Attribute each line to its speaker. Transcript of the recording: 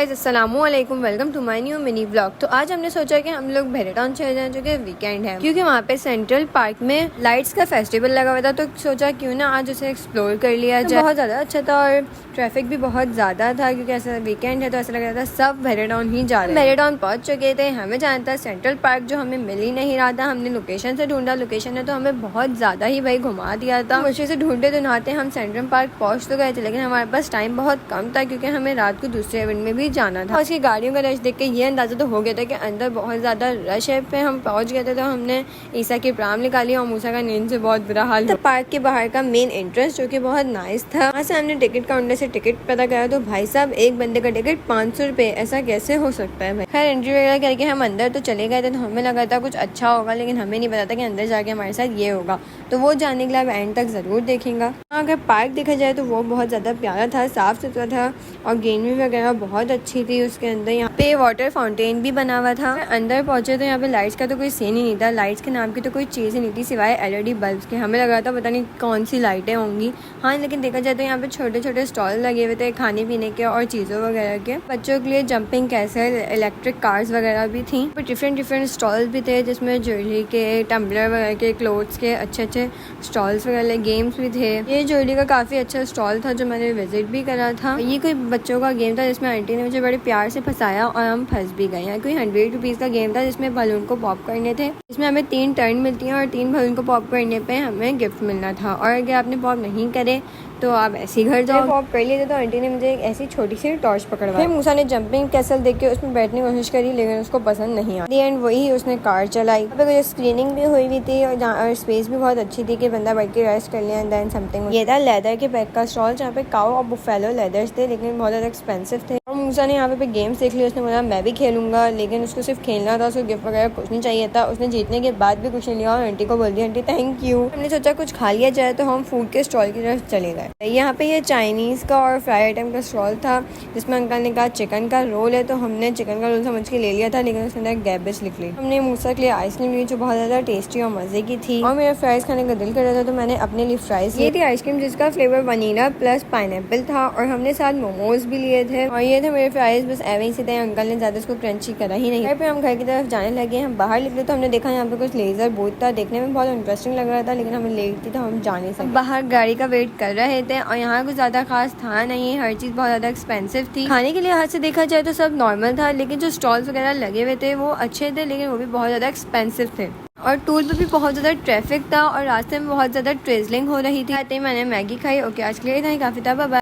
Speaker 1: Guys अस्सलामु अलैकुम, welcome to my new mini vlog. तो आज हमने सोचा कि हम लोग बहरे टाउन चले जाएं, जो कि वीकेंड है, क्योंकि वहाँ पे सेंट्रल पार्क में लाइट्स का फेस्टिवल लगा हुआ था। तो सोचा क्यों ना आज उसे एक्सप्लोर कर लिया जाए। बहुत ज़्यादा अच्छा था और ट्रैफिक भी बहुत ज़्यादा था, क्योंकि ऐसा वीकेंड है तो ऐसा लग रहा था सब बहरे टाउन ही जा रहे हैं। बहरे टाउन पहुँच चुके थे, हमें जाना था सेंट्रल पार्क, जो हमें मिल ही नहीं रहा था। हमने लोकेशन से ढूंढा, लोकेशन ने तो हमें बहुत ज़्यादा ही भाई घुमा दिया था। मुश्किल से ढूंढते तो नहाते हम सेंट्रल पार्क पहुँच तो गए थे, लेकिन हमारे पास टाइम बहुत कम था, क्योंकि हमें रात को दूसरे इवेंट में भी जाना था। उसकी गाड़ियों का रश देख के ये अंदाजा तो हो गया था कि अंदर बहुत ज़्यादा रश है। पे हम पहुंच गए थे तो हमने ईसा की प्राम निकाली और मूसा का नींद से बहुत बुरा हाल था। पार्क के बाहर का मेन एंट्रेंस जो कि बहुत नाइस था, वहाँ से हमने टिकट काउंटर से टिकट पता करा तो भाई साहब एक बंदे का टिकट 500 रुपये। ऐसा कैसे हो सकता है भाई। खैर एंट्री वगैरह करके हम अंदर तो चले गए थे, तो हमें लगा था कुछ अच्छा होगा, लेकिन हमें नहीं पता था कि अंदर जाके हमारे साथ ये होगा। तो वो जानने के लिए आप एंड तक ज़रूर देखेंगे। अगर पार्क देखा जाए तो वो बहुत ज़्यादा प्यारा था, साफ़ सुथरा था और ग्रीनरी वगैरह बहुत अच्छी थी। उसके अंदर यहाँ पे वाटर फाउंटेन भी बना हुआ था। अंदर पहुंचे तो यहाँ पे लाइट्स का तो कोई सीन ही नहीं था, लाइट्स के नाम की तो कोई चीज़ ही नहीं थी सिवाय LED बल्ब्स के। हमें लगा था पता नहीं कौन सी लाइटें होंगी। हाँ, लेकिन देखा जाए तो यहाँ पे छोटे छोटे स्टॉल लगे हुए थे खाने पीने के और चीज़ों वगैरह के। बच्चों के लिए जंपिंग कैसल, इलेक्ट्रिक कार्स वगैरह भी थी। डिफरेंट स्टॉल्स भी थे, जिसमें ज्वेलरी के, टम्बलर वगैरह के, क्लोथ्स के अच्छे अच्छे स्टॉल्स वगैरह, गेम्स भी थे। ये ज्वेलरी का काफ़ी अच्छा स्टॉल था जो मैंने विजिट भी करा था। ये कोई बच्चों का गेम था जिसमें आंटी ने मुझे बड़े प्यार से फंसाया और हम फंस भी गए। यहाँ कोई 100 रुपीज़ का गेम था जिसमें बलून को पॉप करने थे। इसमें हमें 3 टर्न मिलती हैं और 3 बलून को पॉप करने पे हमें गिफ्ट मिलना था। और अगर आपने पॉप नहीं करे तो आप ऐसे ही घर जाओ। पॉप कर लिए थे तो आंटी ने मुझे एक ऐसी छोटी सी टॉर्च पकड़वाई। फिर मूसा ने जंपिंग कैसल देख के उसमें बैठने की कोशिश करी, लेकिन उसको पसंद नहीं आई। एंड वही उसने कार चलाई। यहाँ पे कुछ स्क्रीनिंग भी हुई थी और स्पेस भी बहुत अच्छी थी कि बंदा बैठ के रेस्ट कर लिया। एंड देन समथिंग ये था लेदर के पैक का स्टॉल, जहाँ पे काऊ और बुफेलो लेदर्स थे, लेकिन बहुत ज़्यादा एक्सपेंसिव थे। और मूसा ने यहाँ पे गेम्स देख लिया। उसने बोला मैं भी खेलूंगा, लेकिन उसको सिर्फ खेलना था, उसको गिफ्ट वगैरह कुछ नहीं चाहिए था। उसने जीतने के बाद भी कुछ नहीं लिया और आंटी को बोल दिया आंटी थैंक यू। हमने सोचा कुछ खा लिया जाए, तो हम फूड के स्टॉल की तरफ चले गए। यहाँ पे ये चाइनीज़ का और फ्राई आइटम का स्टॉल था, जिसमें अंकल ने कहा चिकन का रोल है, तो हमने चिकन का रोल समझ के ले लिया था, लेकिन उसने गैबिस लिख ली। हमने मूसा के लिए आइसक्रीम ली जो बहुत ज़्यादा टेस्टी और मज़े की थी, और मेरा फ्राइज़ खाने का दिल कर रहा था, तो मैंने अपने लिए फ्राइज़ ये थी आइसक्रीम जिसका फ्लेवर वनीला प्लस पाइनएप्पल था, और हमने साथ मोमोज भी लिए थे। और ये थे मेरे फ्राइज़, बस ऐसे ही थे। अंकल ने ज़्यादा इसको क्रंची करा ही नहीं। फिर हम घर की तरफ जाने लगे। हम बाहर निकले तो हमने देखा यहाँ पे कुछ लेज़र बूथ था, देखने में बहुत इंटरेस्टिंग लग रहा था, लेकिन हमें लेट थी तो हम जा नहीं सकते। बाहर गाड़ी का वेट कर रहे थे और यहाँ कुछ ज़्यादा खास था नहीं, हर चीज़ बहुत ज़्यादा एक्सपेंसिव थी। खाने के लिए हाथ से देखा जाए तो सब नॉर्मल था, लेकिन जो स्टॉल्स वगैरह लगे हुए थे वो अच्छे थे, लेकिन वो भी बहुत ज़्यादा एक्सपेंसिव थे। और टूल पे भी बहुत ज़्यादा ट्रैफिक था और रास्ते में बहुत ज़्यादा ट्रेजलिंग हो रही थी। आते ही मैंने मैगी खाई। ओके, आज के लिए इतना ही काफ़ी था। बाय।